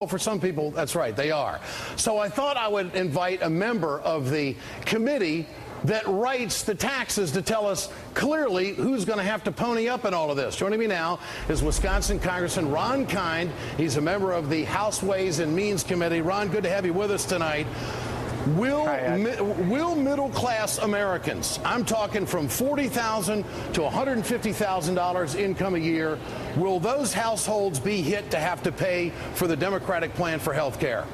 Well, for some people, that's right, they are. So I thought I would invite a member of the committee that writes the taxes to tell us clearly who's going to have to pony up in all of this. Joining me now is Wisconsin Congressman Ron Kind. He's a member of the House Ways and Means Committee. Ron, good to have you with us tonight. Will middle-class Americans, I'm talking from $40,000 to $150,000 income a year, will those households be hit to have to pay for the Democratic plan for health care?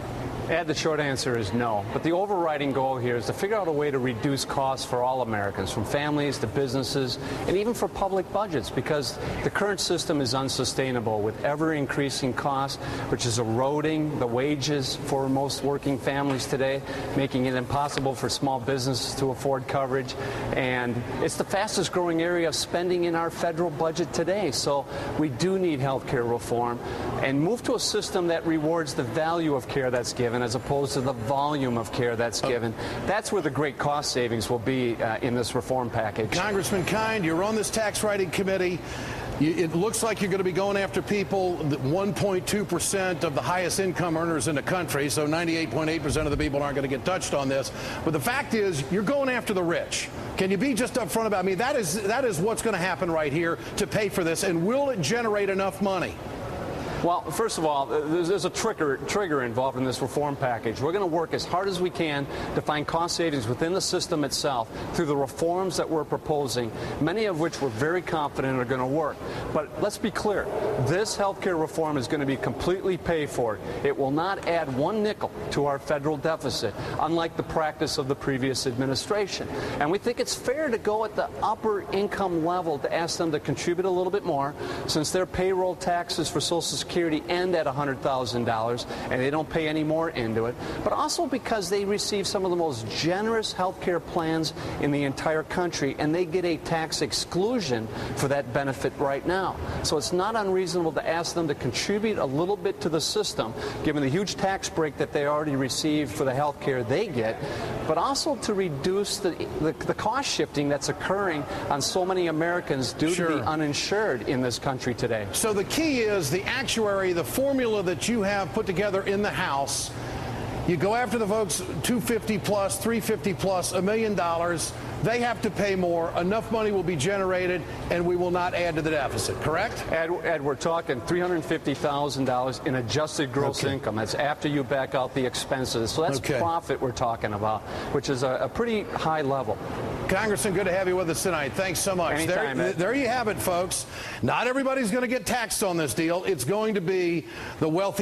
Ed, the short answer is no. But the overriding goal here is to figure out a way to reduce costs for all Americans, from families to businesses, and even for public budgets, because the current system is unsustainable with ever-increasing costs, which is eroding the wages for most working families today, making it impossible for small businesses to afford coverage. And it's the fastest growing area of spending in our federal budget today. So we do need health care reform and move to a system that rewards the value of care that's given as opposed to the volume of care that's given. That's where the great cost savings will be in this reform package. Congressman Kind, you're on this tax writing committee. It looks like you're going to be going after people, 1.2% of the highest income earners in the country, so 98.8% of the people aren't going to get touched on this. But the fact is, you're going after the rich. Can you be just upfront about me? That is what's going to happen right here to pay for this, and will it generate enough money? Well, first of all, there's a trigger involved in this reform package. We're going to work as hard as we can to find cost savings within the system itself through the reforms that we're proposing, many of which we're very confident are going to work. But let's be clear, this health care reform is going to be completely paid for. It will not add one nickel to our federal deficit, unlike the practice of the previous administration. And we think it's fair to go at the upper income level to ask them to contribute a little bit more, since their payroll taxes for Social Security end at $100,000 and they don't pay any more into it, but also because they receive some of the most generous health care plans in the entire country, and they get a tax exclusion for that benefit right now. So it's not unreasonable to ask them to contribute a little bit to the system, given the huge tax break that they already receive for the health care they get, but also to reduce the cost shifting that's occurring on so many Americans due to the uninsured in this country today. So the key is the the formula that you have put together in the House. You go after the folks 250 plus, 350 plus, $1 million. They have to pay more. Enough money will be generated, and we will not add to the deficit, correct? Ed, we're talking $350,000 in adjusted gross income. That's after you back out the expenses. So that's profit we're talking about, which is a pretty high level. Congressman, good to have you with us tonight. Thanks so much. Anytime, there you have it, folks. Not everybody's going to get taxed on this deal. It's going to be the wealthy.